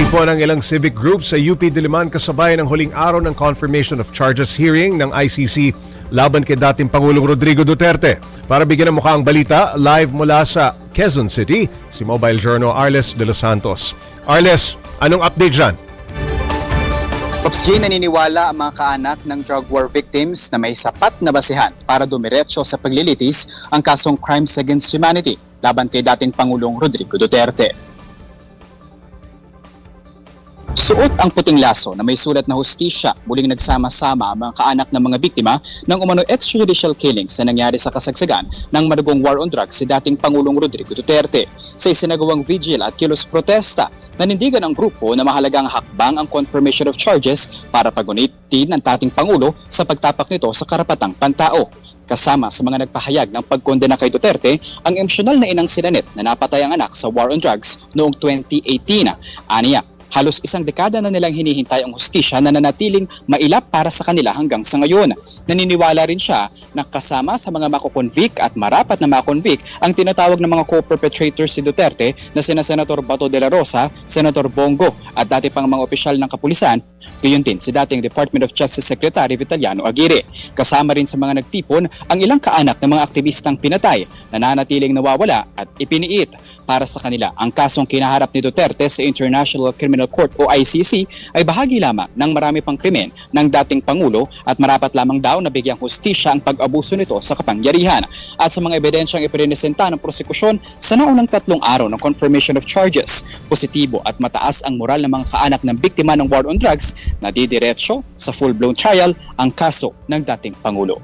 Nagtipon ang ilang civic groups sa UP Diliman kasabay ng huling araw ng confirmation of charges hearing ng ICC laban kay dating Pangulong Rodrigo Duterte. Para bigyan ng mukha ang balita, live mula sa Quezon City, si Mobile Journal Arles de los Santos. Arles, anong update dyan? Pops J, naniniwala ang mga kaanak ng drug war victims na may sapat na basihan para dumiretso sa paglilitis ang kasong crimes against humanity laban kay dating Pangulong Rodrigo Duterte. Suot ang puting laso na may sulat na hustisya, muling nagsama-sama ang mga kaanak ng mga biktima ng umano extrajudicial killings na nangyari sa kasagsagan ng madugong war on drugs si dating Pangulong Rodrigo Duterte. Sa isinagawang vigil at kilos protesta, nanindigan ang grupo na mahalagang hakbang ang confirmation of charges para pagunitin ng dating Pangulo sa pagtapak nito sa karapatang pantao. Kasama sa mga nagpahayag ng pagkondena kay Duterte, ang emosyonal na inang si Nanette na napatay ang anak sa war on drugs noong 2018. Aniya, halos isang dekada na nilang hinihintay ang hustisya na nanatiling mailap para sa kanila hanggang sa ngayon. Naniniwala rin siya na kasama sa mga makukonvict at marapat na makonvict ang tinatawag ng mga co-perpetrators si Duterte na sina Senator Bato de la Rosa, Senator Bongo at dati pang mga opisyal ng kapulisan, gayon din si dating Department of Justice Secretary Vitaliano Aguirre. Kasama rin sa mga nagtipon ang ilang kaanak ng mga aktivistang pinatay na nanatiling nawawala at ipiniit. Para sa kanila, ang kasong kinaharap ni Duterte sa International Criminal Court o ICC ay bahagi lamang ng marami pang krimen ng dating Pangulo at marapat lamang daw na bigyang hustisya ang pag-abuso nito sa kapangyarihan. At sa mga ebidensyang iprinesenta ng prosekusyon sa naunang 3 araw ng confirmation of charges, positibo at mataas ang moral ng mga kaanak ng biktima ng war on drugs na didiretso sa full-blown trial ang kaso ng dating Pangulo.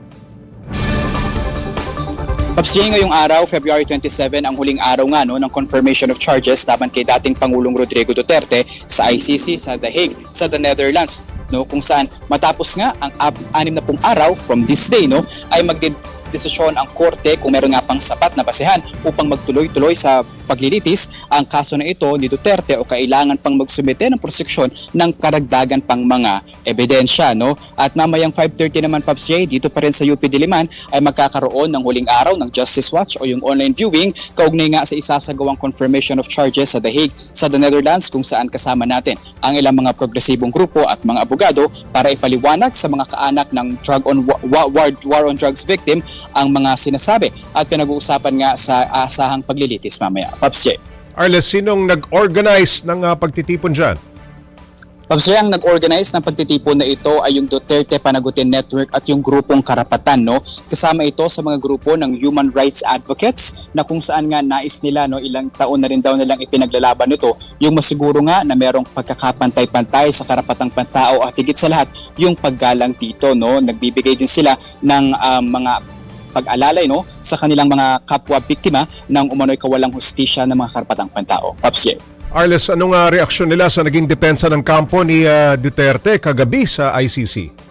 Pops J, ngayong araw, February 27, ang huling araw nga ng confirmation of charges laban kay dating Pangulong Rodrigo Duterte sa ICC sa The Hague, sa the Netherlands, kung saan matapos nga ang 60 araw from this day ay magdedesisyon ang korte kung meron nga pang sapat na basehan upang magtuloy-tuloy sa paglilitis ang kaso na ito ni Duterte o kailangan pang magsumite ng prosekusyon ng karagdagan pang mga ebidensya. At mamayang 5:30 naman, Pops J, dito pa rin sa UP Diliman ay magkakaroon ng huling araw ng Justice Watch o yung online viewing kaugnay nga sa isasagawang confirmation of charges sa The Hague sa the Netherlands, kung saan kasama natin ang ilang mga progresibong grupo at mga abogado para ipaliwanag sa mga kaanak ng war on drugs victim ang mga sinasabi at pinag-uusapan nga sa asahang paglilitis mamaya. Pops J. Arles, sinong nag-organize ng pagtitipon dyan? Pops J, ang nag-organize ng pagtitipon na ito ay yung Duterte Panagutin Network at yung grupong Karapatan. Kasama ito sa mga grupo ng human rights advocates na kung saan nga nais nila, ilang taon na rin daw nilang ipinaglalaban nito, yung masiguro nga na merong pagkakapantay-pantay sa karapatang pantao at higit sa lahat yung paggalang dito. Nagbibigay din sila ng mga pag-alalay sa kanilang mga kapwa biktima ng umano'y kawalang hustisya ng mga karapatang pantao. Pops J. Arles, anong reaksyon nila sa naging depensa ng kampo ni Duterte kagabi sa ICC?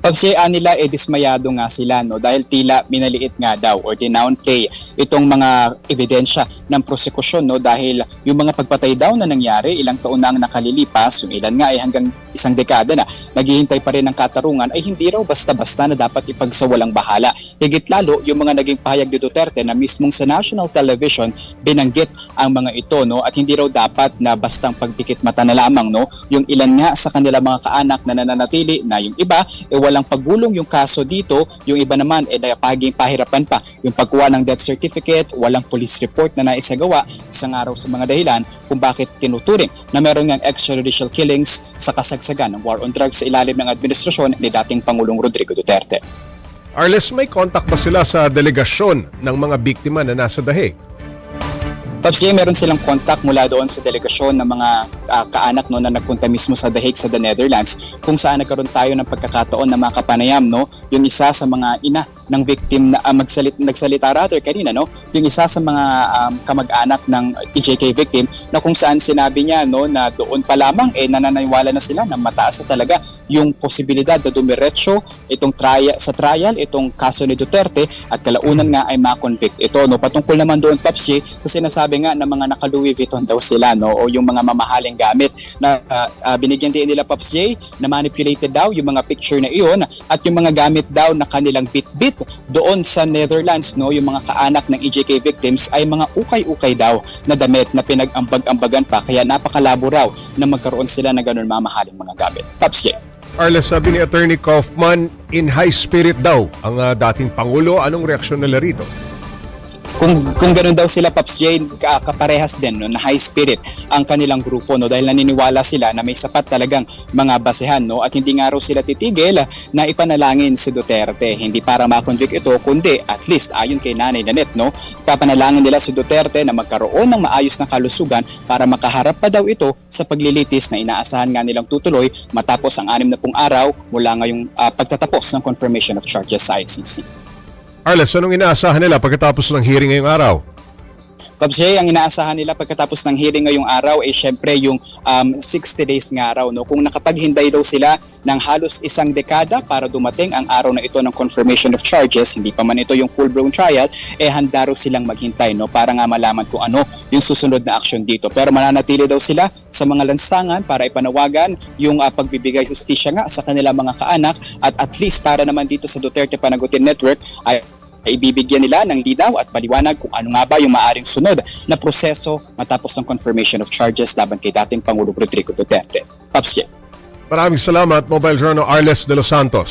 Pagsiya nila dismayado nga sila dahil tila minaliit nga daw or dinownplay itong mga ebidensya ng prosekusyon dahil yung mga pagpatay daw na nangyari ilang taon na ang nakalilipas, yung ilan nga ay hanggang isang dekada na naghihintay pa rin ng katarungan ay hindi raw basta-basta na dapat ipagsawalang bahala. Higit lalo yung mga naging pahayag ni Duterte na mismong sa national television binanggit ang mga ito at hindi raw dapat na bastang pagpikit mata na lamang yung ilan nga sa kanila mga kaanak na nananatili na yung iba walang paggulong yung kaso dito, yung iba naman paging pahirapan pa yung pagkuha ng death certificate, walang police report na naisagawa, isang araw sa mga dahilan kung bakit tinuturing na meron ng extrajudicial killings sa kasagsagan ng war on drugs sa ilalim ng administrasyon ni dating Pangulong Rodrigo Duterte. Arles, may contact ba sila sa delegasyon ng mga biktima na nasa The Hague? Pops J, meron silang contact mula doon sa delegasyon ng mga kaanak na nagpunta mismo sa The Hague sa the Netherlands, kung saan nagkaroon tayo ng pagkakataon na mga kapanayam, yung isa sa mga ina ng victim na nagsalita kanina, yung isa sa mga kamag-anak ng EJK victim na kung saan sinabi niya na doon pa lamang nanananiwala na sila na mataas na talaga yung posibilidad na dumiretso itong trial itong kaso ni Duterte at kalaunan nga ay ma-convict ito. Patungkol naman doon, Pops J, sa sinasabi nga ng mga naka-Louis Vuitton daw sila o yung mga mamahaling gamit na binigyan din nila, Pops J, na manipulated daw yung mga picture na iyon at yung mga gamit daw na kanilang bit-bit doon sa Netherlands, no, yung mga kaanak ng EJK victims ay mga ukay-ukay daw na damit na pinag-ambag-ambagan pa, kaya napakalabo raw na magkaroon sila ng ganun mamahaling mga gamit. Pops J. Arles, sabi ni Attorney Kaufman, in high spirit daw ang dating Pangulo. Anong reaksyon nila rito? Kung ganoon daw sila, Pops J, kaparehas din, no, na high spirit ang kanilang grupo, no, dahil naniniwala sila na may sapat talagang mga basehan, no, at hindi nga raw sila titigil na ipanalangin si Duterte, hindi para ma-convict ito, kundi at least ayon kay Nanay Nanette, no, ipapanalangin nila si Duterte na magkaroon ng maayos na kalusugan para makaharap pa daw ito sa paglilitis na inaasahan nga nilang tutuloy matapos ang 60 araw mula ngayong pagtatapos ng confirmation of charges sa ICC. Arles, anong inaasahan nila pagkatapos ng hearing ngayong araw? Pops J, ang inaasahan nila pagkatapos ng hearing ngayong araw ay syempre yung 60 days nga araw. No? Kung nakapaghinday daw sila ng halos 1 dekada para dumating ang araw na ito ng confirmation of charges, hindi pa man ito yung full-blown trial, handa raw silang maghintay, no? Para nga malaman kung ano yung susunod na action dito. Pero mananatili daw sila sa mga lansangan para ipanawagan yung pagbibigay hustisya nga sa kanilang mga kaanak, at least para naman dito sa Duterte Panagutin Network ay ibibigyan nila ng linaw at paliwanag kung ano nga ba yung maaring sunod na proseso matapos ng confirmation of charges laban kay dating Pangulong Rodrigo Duterte. Pops J. Maraming salamat, Mobile Journal Arles de los Santos.